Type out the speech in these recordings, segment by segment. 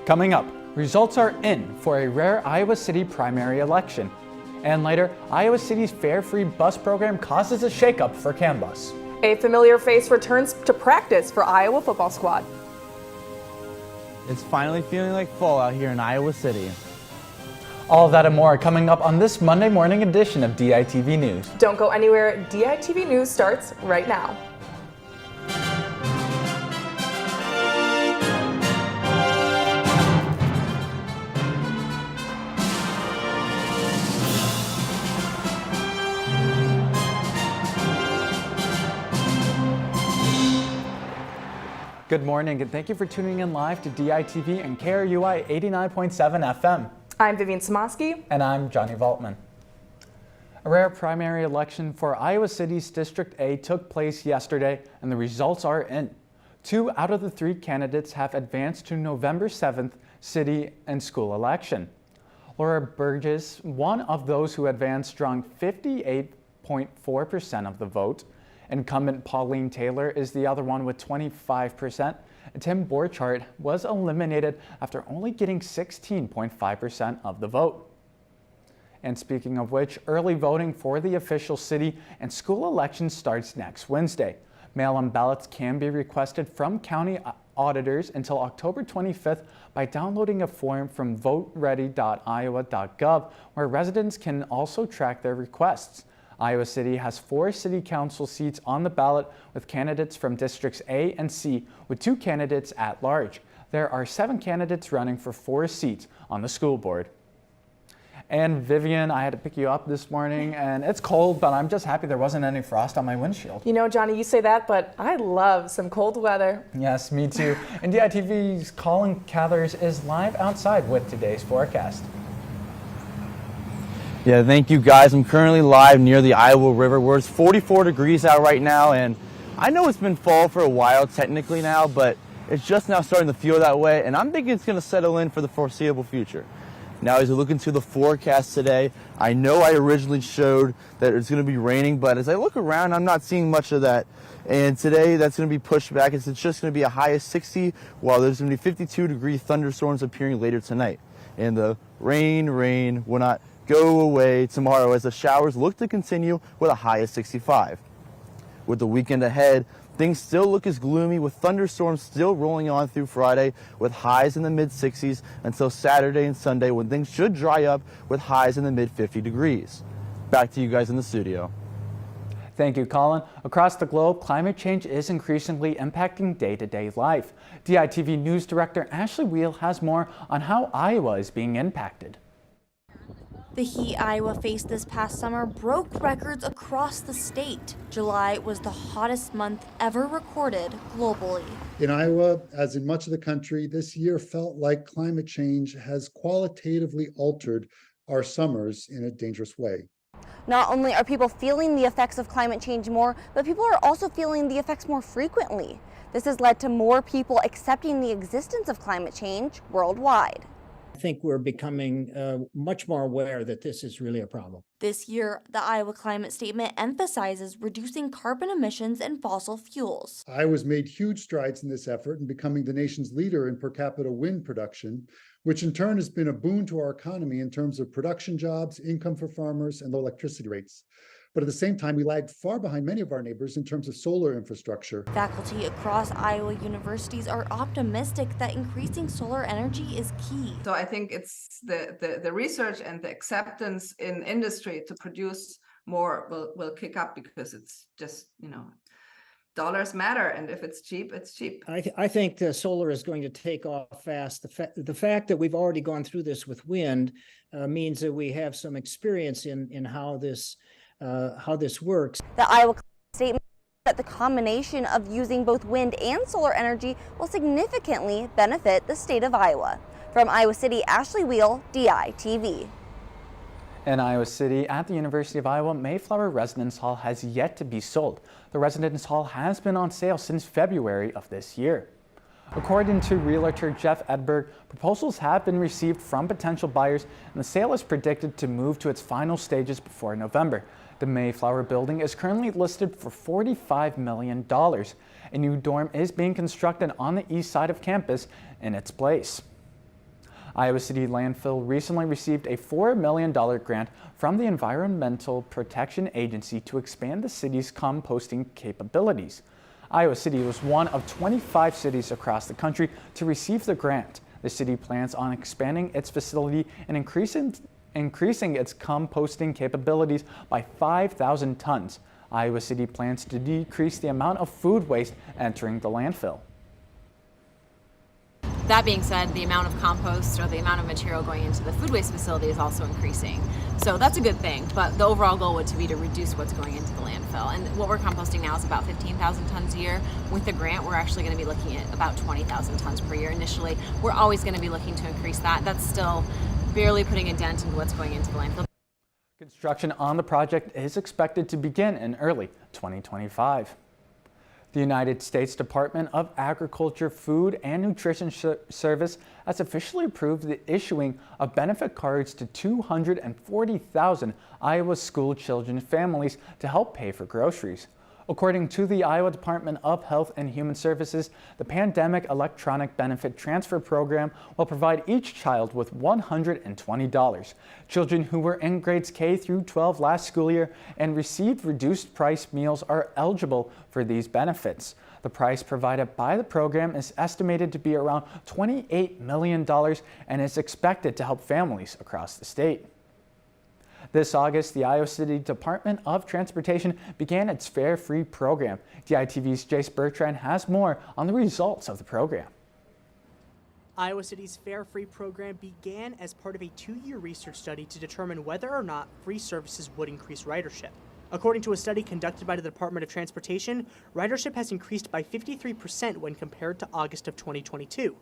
Coming up, results are in for a rare Iowa City primary election. And later, Iowa City's fare-free bus program causes a shakeup for CanBus. A familiar face returns to practice for Iowa football squad. It's finally feeling like fall out here in Iowa City. All of that and more coming up on this Monday morning edition of DITV News. Don't go anywhere. DITV News starts right now. Good morning and thank you for tuning in live to DITV and KRUI 89.7 FM. I'm Vivian Samosky. And I'm Johnny Valtman. A rare primary election for Iowa City's District A took place yesterday and the results are in. 2 out of the 3 candidates have advanced to November 7th city and school election. Laura Burgess, one of those who advanced, drawing 58.4% of the vote. Incumbent Pauline Taylor is the other one with 25%. Tim Borchardt was eliminated after only getting 16.5% of the vote. And speaking of which, early voting for the official city and school elections starts next Wednesday. Mail-in ballots can be requested from county auditors until October 25th by downloading a form from voteready.iowa.gov, where residents can also track their requests. Iowa City has 4 city council seats on the ballot with candidates from districts A and C, with 2 candidates at large. There are 7 candidates running for 4 seats on the school board. And Vivian, I had to pick you up this morning and it's cold, but I'm just happy there wasn't any frost on my windshield. You know, Johnny, you say that, but I love some cold weather. Yes, me too. And DITV's Colin Cathers is live outside with today's forecast. Yeah, thank you guys. I'm currently live near the Iowa River where it's 44 degrees out right now, and I know it's been fall for a while technically now, but it's just now starting to feel that way, and I'm thinking it's going to settle in for the foreseeable future. Now, as I look into the forecast today, I know I originally showed that it's going to be raining, but as I look around, I'm not seeing much of that. And today, that's going to be pushed back. It's just going to be a high of 60, while there's going to be 52-degree thunderstorms appearing later tonight. And the rain will not go away tomorrow as the showers look to continue with a high of 65. With the weekend ahead, things still look as gloomy with thunderstorms still rolling on through Friday with highs in the mid-60s until Saturday and Sunday when things should dry up with highs in the mid-50 degrees. Back to you guys in the studio. Thank you, Colin. Across the globe, climate change is increasingly impacting day-to-day life. DITV News Director Ashley Wheel has more on how Iowa is being impacted. The heat Iowa faced this past summer broke records across the state. July was the hottest month ever recorded globally. In Iowa, as in much of the country, this year felt like climate change has qualitatively altered our summers in a dangerous way. Not only are people feeling the effects of climate change more, but people are also feeling the effects more frequently. This has led to more people accepting the existence of climate change worldwide. I think we're becoming much more aware that this is really a problem. This year, the Iowa Climate Statement emphasizes reducing carbon emissions and fossil fuels. Iowa's made huge strides in this effort in becoming the nation's leader in per capita wind production, which in turn has been a boon to our economy in terms of production jobs, income for farmers, and low electricity rates. But at the same time, we lagged far behind many of our neighbors in terms of solar infrastructure. Faculty across Iowa universities are optimistic that increasing solar energy is key. So I think it's the research and the acceptance in industry to produce more will kick up because it's just, dollars matter. And if it's cheap, it's cheap. I think the solar is going to take off fast. The fact that we've already gone through this with wind means that we have some experience in how this works. The Iowa statement that the combination of using both wind and solar energy will significantly benefit the state of Iowa. From Iowa City, Ashley Wheel, DITV. In Iowa City, at the University of Iowa, Mayflower Residence Hall has yet to be sold. The Residence Hall has been on sale since February of this year. According to realtor Jeff Edberg, proposals have been received from potential buyers and the sale is predicted to move to its final stages before November. The Mayflower building is currently listed for $45 million. A new dorm is being constructed on the east side of campus in its place. Iowa City Landfill recently received a $4 million grant from the Environmental Protection Agency to expand the city's composting capabilities. Iowa City was one of 25 cities across the country to receive the grant. The city plans on expanding its facility and increasing its composting capabilities by 5,000 tons. Iowa City plans to decrease the amount of food waste entering the landfill. That being said, the amount of compost or the amount of material going into the food waste facility is also increasing. So that's a good thing, but the overall goal would be to reduce what's going into the landfill. And what we're composting now is about 15,000 tons a year. With the grant, we're actually going to be looking at about 20,000 tons per year initially. We're always going to be looking to increase that. That's still barely putting a dent into what's going into the landfill. Construction on the project is expected to begin in early 2025. The United States Department of Agriculture, Food and Nutrition Service has officially approved the issuing of benefit cards to 240,000 Iowa school children families to help pay for groceries. According to the Iowa Department of Health and Human Services, the Pandemic Electronic Benefit Transfer Program will provide each child with $120. Children who were in grades K through 12 last school year and received reduced price meals are eligible for these benefits. The price provided by the program is estimated to be around $28 million and is expected to help families across the state. This August, the Iowa City Department of Transportation began its Fare Free program. DITV's Jace Bertrand has more on the results of the program. Iowa City's Fare Free program began as part of a 2-year research study to determine whether or not free services would increase ridership. According to a study conducted by the Department of Transportation, ridership has increased by 53% when compared to August of 2022.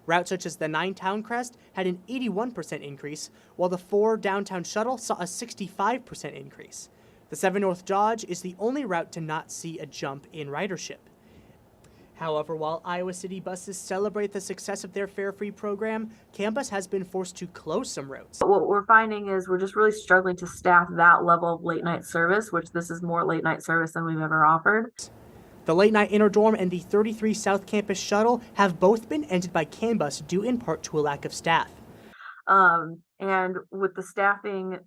Routes such as the 9 Town Crest had an 81% increase, while the 4 Downtown Shuttle saw a 65% increase. The 7 North Dodge is the only route to not see a jump in ridership. However, while Iowa City buses celebrate the success of their Fare Free program, campus has been forced to close some routes. What we're finding is we're just really struggling to staff that level of late night service, which this is more late night service than we've ever offered. The late night inner dorm and the 33 South Campus shuttle have both been ended by CAN bus due in part to a lack of staff. And with the staffing,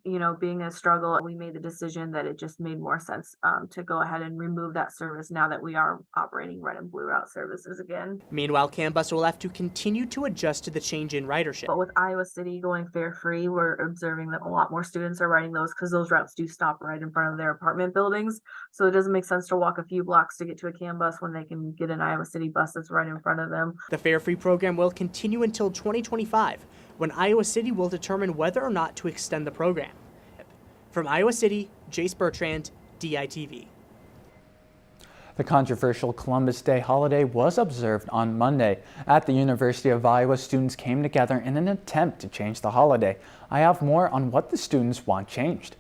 being a struggle, we made the decision that it just made more sense to go ahead and remove that service now that we are operating red and blue route services again. Meanwhile, CAN bus will have to continue to adjust to the change in ridership. But with Iowa City going fare free, we're observing that a lot more students are riding those because those routes do stop right in front of their apartment buildings. So it doesn't make sense to walk a few blocks to get to a CAN bus when they can get an Iowa City bus that's right in front of them. The Fare Free program will continue until 2025. When Iowa City will determine whether or not to extend the program. From Iowa City, Jace Bertrand, DITV. The controversial Columbus Day holiday was observed on Monday. At the University of Iowa, students came together in an attempt to change the holiday. I have more on what the students want changed.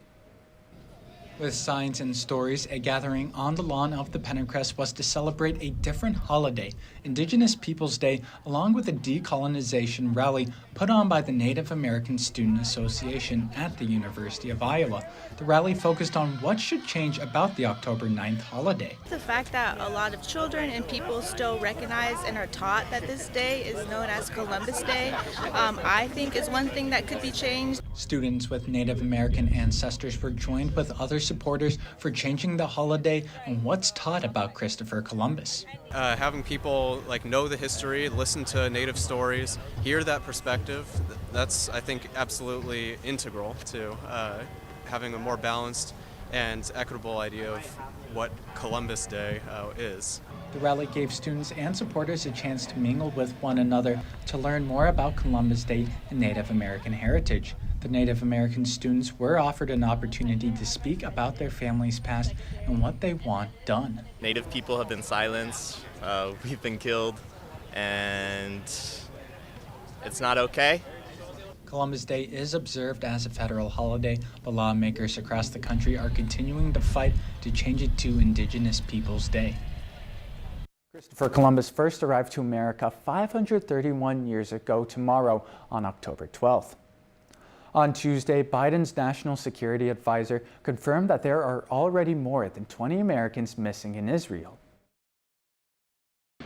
With signs and stories, a gathering on the lawn of the Pentencrest was to celebrate a different holiday, Indigenous Peoples Day, along with a decolonization rally put on by the Native American Student Association at the University of Iowa. The rally focused on what should change about the October 9th holiday. The fact that a lot of children and people still recognize and are taught that this day is known as Columbus Day, I think is one thing that could be changed. Students with Native American ancestors were joined with other supporters for changing the holiday and what's taught about Christopher Columbus. Having people know the history, listen to Native stories, hear that perspective, that's, I think, absolutely integral to having a more balanced and equitable idea of what Columbus Day is. The rally gave students and supporters a chance to mingle with one another to learn more about Columbus Day and Native American heritage. The Native American students were offered an opportunity to speak about their family's past and what they want done. Native people have been silenced, we've been killed, and it's not okay. Columbus Day is observed as a federal holiday, but lawmakers across the country are continuing to fight to change it to Indigenous Peoples Day. Christopher Columbus first arrived to America 531 years ago tomorrow on October 12th. On Tuesday, Biden's national security advisor confirmed that there are already more than 20 Americans missing in Israel.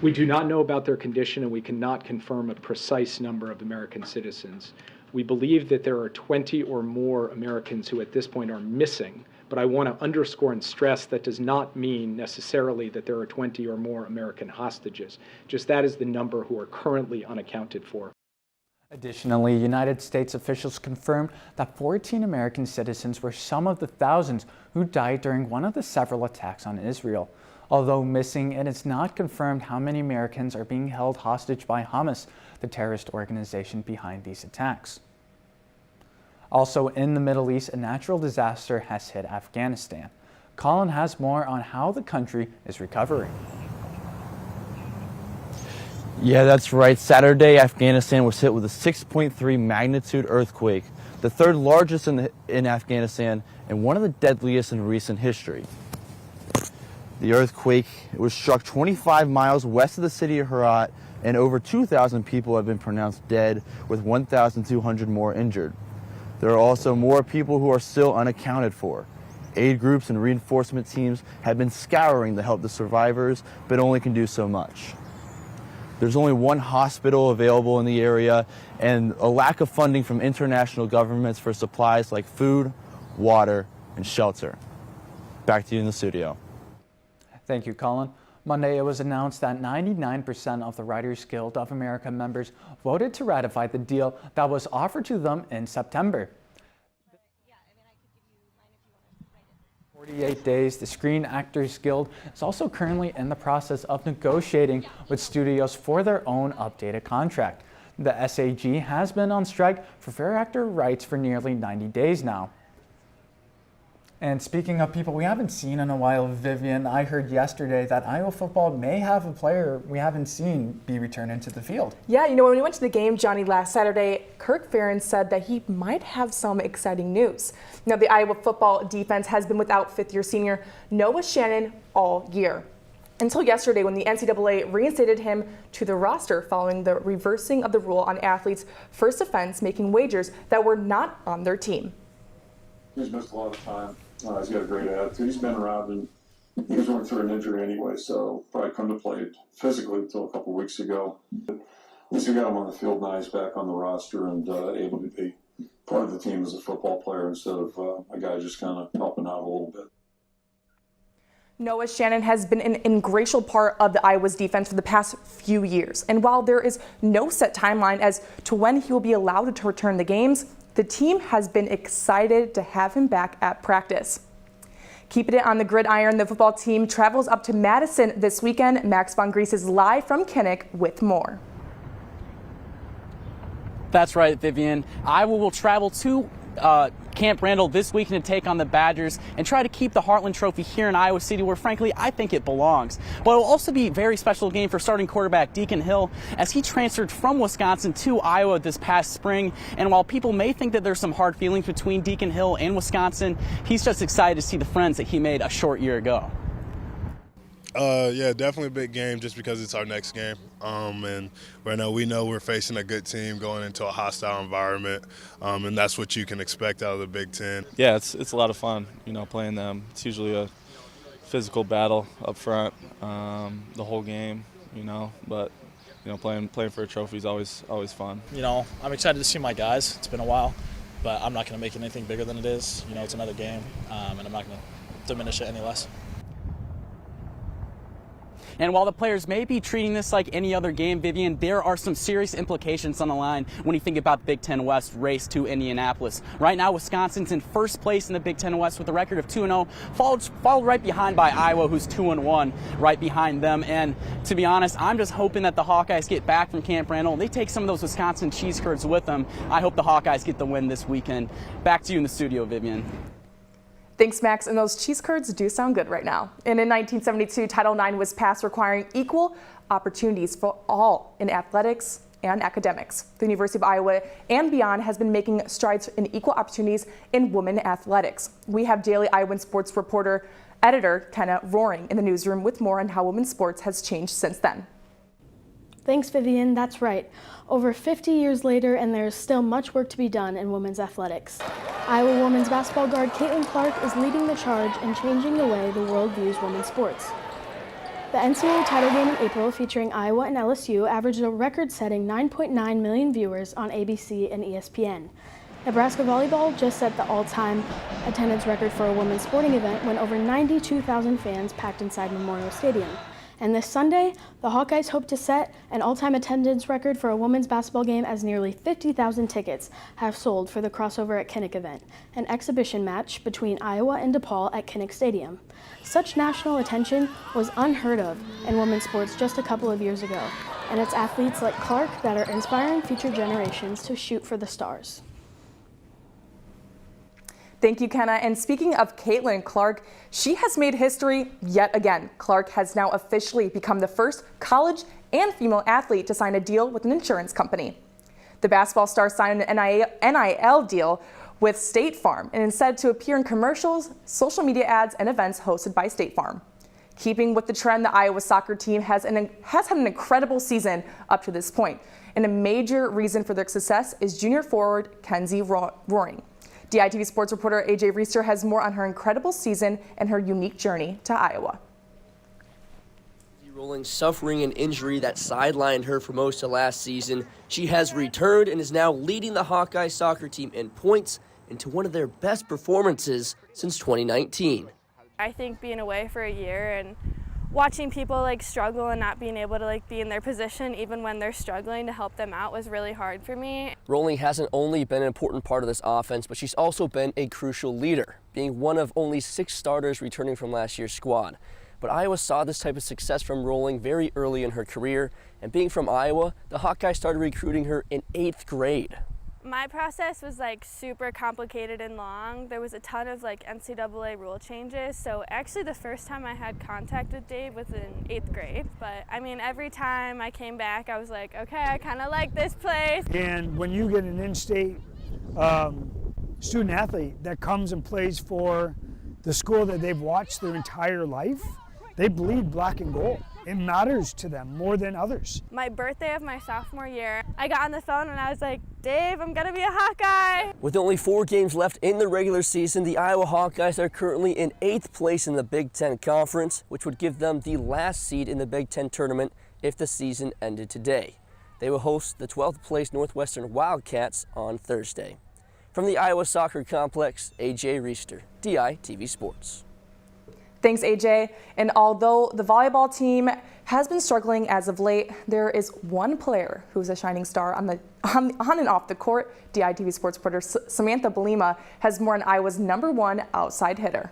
We do not know about their condition, and we cannot confirm a precise number of American citizens. We believe that there are 20 or more Americans who at this point are missing, but I want to underscore and stress that does not mean necessarily that there are 20 or more American hostages. Just that is the number who are currently unaccounted for. Additionally, United States officials confirmed that 14 American citizens were some of the thousands who died during one of the several attacks on Israel. Although missing, it is not confirmed how many Americans are being held hostage by Hamas, the terrorist organization behind these attacks. Also in the Middle East, a natural disaster has hit Afghanistan. Colin has more on how the country is recovering. Yeah, that's right. Saturday, Afghanistan was hit with a 6.3 magnitude earthquake, the third largest in Afghanistan and one of the deadliest in recent history. The earthquake was struck 25 miles west of the city of Herat, and over 2,000 people have been pronounced dead, with 1,200 more injured. There are also more people who are still unaccounted for. Aid groups and reinforcement teams have been scouring to help the survivors, but only can do so much. There's only one hospital available in the area, and a lack of funding from international governments for supplies like food, water, and shelter. Back to you in the studio. Thank you, Colin. Monday, it was announced that 99% of the Writers Guild of America members voted to ratify the deal that was offered to them in September. 48 days, the Screen Actors Guild is also currently in the process of negotiating with studios for their own updated contract. The SAG has been on strike for fair actor rights for nearly 90 days now. And speaking of people we haven't seen in a while, Vivian, I heard yesterday that Iowa football may have a player we haven't seen be returned into the field. Yeah, you know, when we went to the game, Johnny, last Saturday, Kirk Ferentz said that he might have some exciting news. Now, the Iowa football defense has been without fifth-year senior Noah Shannon all year, until yesterday when the NCAA reinstated him to the roster following the reversing of the rule on athletes' first offense making wagers that were not on their team. He's missed a lot of time. He's got a great attitude. He's been around, and he was going through an injury anyway, so probably couldn't have played physically until a couple of weeks ago. But at least we got him on the field now. He's back on the roster and able to be part of the team as a football player instead of a guy just kind of helping out a little bit. Noah Shannon has been an integral part of the Iowa's defense for the past few years. And while there is no set timeline as to when he will be allowed to return the games, the team has been excited to have him back at practice. Keeping it on the gridiron, the football team travels up to Madison this weekend. Max Von Grease is live from Kinnick with more. That's right, Vivian. Iowa will travel to Camp Randall this weekend to take on the Badgers and try to keep the Heartland Trophy here in Iowa City, where frankly I think it belongs. But it will also be a very special game for starting quarterback Deacon Hill, as he transferred from Wisconsin to Iowa this past spring. And while people may think that there's some hard feelings between Deacon Hill and Wisconsin, he's just excited to see the friends that he made a short year ago. Yeah, definitely a big game just because it's our next game. And right now we know we're facing a good team going into a hostile environment, and that's what you can expect out of the Big Ten. Yeah, it's a lot of fun, you know, playing them. It's usually a physical battle up front the whole game, you know, but you know, playing for a trophy is always fun. You know, I'm excited to see my guys. It's been a while, but I'm not going to make it anything bigger than it is. You know, it's another game, and I'm not going to diminish it any less. And while the players may be treating this like any other game, Vivian, there are some serious implications on the line when you think about the Big Ten West race to Indianapolis. Right now, Wisconsin's in first place in the Big Ten West with a record of 2-0, followed right behind by Iowa, who's 2-1, right behind them. And to be honest, I'm just hoping that the Hawkeyes get back from Camp Randall. They take some of those Wisconsin cheese curds with them. I hope the Hawkeyes get the win this weekend. Back to you in the studio, Vivian. Thanks, Max. And those cheese curds do sound good right now. And in 1972, Title IX was passed requiring equal opportunities for all in athletics and academics. The University of Iowa and beyond has been making strides in equal opportunities in women athletics. We have Daily Iowan Sports editor Kenna Roaring in the newsroom with more on how women's sports has changed since then. Thanks, Vivian. That's right. Over 50 years later, and there is still much work to be done in women's athletics. Iowa women's basketball guard Caitlin Clark is leading the charge in changing the way the world views women's sports. The NCAA title game in April featuring Iowa and LSU averaged a record-setting 9.9 million viewers on ABC and ESPN. Nebraska volleyball just set the all-time attendance record for a women's sporting event when over 92,000 fans packed inside Memorial Stadium. And this Sunday, the Hawkeyes hope to set an all-time attendance record for a women's basketball game as nearly 50,000 tickets have sold for the Crossover at Kinnick event, an exhibition match between Iowa and DePaul at Kinnick Stadium. Such national attention was unheard of in women's sports just a couple of years ago, and it's athletes like Clark that are inspiring future generations to shoot for the stars. Thank you, Kenna. And speaking of Caitlin Clark, she has made history yet again. Clark has now officially become the first college and female athlete to sign a deal with an insurance company. The basketball star signed an NIL deal with State Farm and is said to appear in commercials, social media ads, and events hosted by State Farm. Keeping with the trend, the Iowa soccer team has had an incredible season up to this point, and a major reason for their success is junior forward Kenzie Roaring. DITV sports reporter AJ Reister has more on her incredible season and her unique journey to Iowa. Rolling suffering an injury that sidelined her for most of last season, she has returned and is now leading the Hawkeye soccer team in points into one of their best performances since 2019. I think being away for a year and watching people struggle and not being able to be in their position even when they're struggling to help them out was really hard for me. Rolling hasn't only been an important part of this offense, but she's also been a crucial leader, being one of only 6 starters returning from last year's squad. But Iowa saw this type of success from Rolling very early in her career, and being from Iowa, the Hawkeyes started recruiting her in 8th grade. My process was super complicated and long. There was a ton of NCAA rule changes. So actually the first time I had contact with Dave was in 8th grade. But I mean, every time I came back, I was like, okay, I kind of like this place. And when you get an in-state student athlete that comes and plays for the school that they've watched their entire life, they bleed black and gold. It matters to them more than others. My birthday of my sophomore year, I got on the phone and I was like, Dave, I'm gonna be a Hawkeye. With only 4 games left in the regular season, the Iowa Hawkeyes are currently in 8th place in the Big Ten Conference, which would give them the last seed in the Big Ten tournament if the season ended today. They will host the 12th place Northwestern Wildcats on Thursday. From the Iowa Soccer Complex, AJ Reister, DITV Sports. Thanks, AJ. And although the volleyball team has been struggling as of late, there is one player who's a shining star on and off the court. DITV sports reporter Samantha Belima has more on Iowa's #1 outside hitter.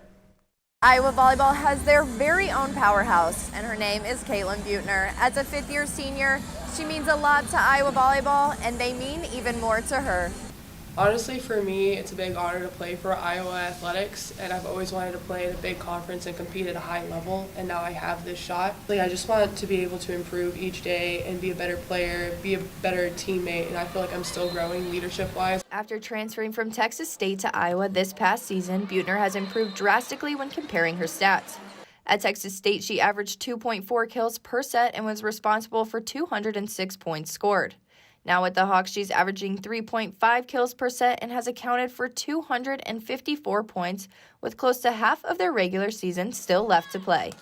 Iowa volleyball has their very own powerhouse, and her name is Caitlin Buettner. As a 5th-year senior, she means a lot to Iowa volleyball, and they mean even more to her. Honestly, for me, it's a big honor to play for Iowa Athletics, and I've always wanted to play at a big conference and compete at a high level, and now I have this shot. I just want to be able to improve each day and be a better player, be a better teammate, and I feel like I'm still growing leadership-wise. After transferring from Texas State to Iowa this past season, Buettner has improved drastically when comparing her stats. At Texas State, she averaged 2.4 kills per set and was responsible for 206 points scored. Now with the Hawks, she's averaging 3.5 kills per set and has accounted for 254 points, with close to half of their regular season still left to play.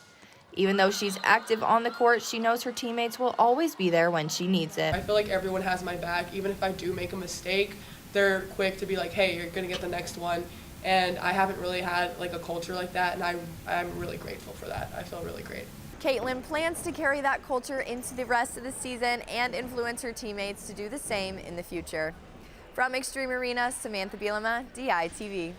Even though she's active on the court, she knows her teammates will always be there when she needs it. I feel like everyone has my back. Even if I do make a mistake, they're quick to be like, hey, you're going to get the next one. And I haven't really had a culture like that, and I'm really grateful for that. I feel really great. Caitlin plans to carry that culture into the rest of the season and influence her teammates to do the same in the future. From Extreme Arena, Samantha Bielema, DITV.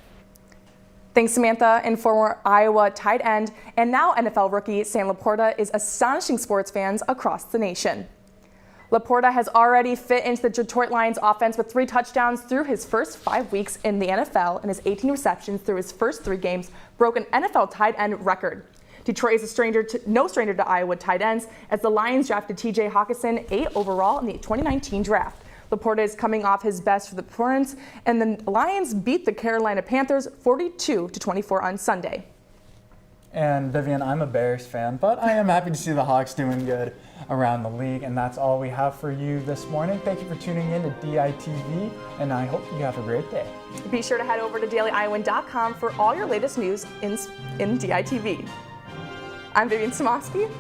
Thanks, Samantha. And former Iowa tight end and now NFL rookie Sam Laporta is astonishing sports fans across the nation. Laporta has already fit into the Detroit Lions offense with 3 touchdowns through his first 5 weeks in the NFL, and his 18 receptions through his first 3 games broke an NFL tight end record. Detroit is no stranger to Iowa tight ends, as the Lions drafted TJ Hawkinson 8 overall in the 2019 draft. Laporta is coming off his best for the performance, and the Lions beat the Carolina Panthers 42-24 on Sunday. And Vivian, I'm a Bears fan, but I am happy to see the Hawks doing good around the league, and that's all we have for you this morning. Thank you for tuning in to DITV, and I hope you have a great day. Be sure to head over to dailyiowan.com for all your latest news in DITV. I'm Vivian Samosky.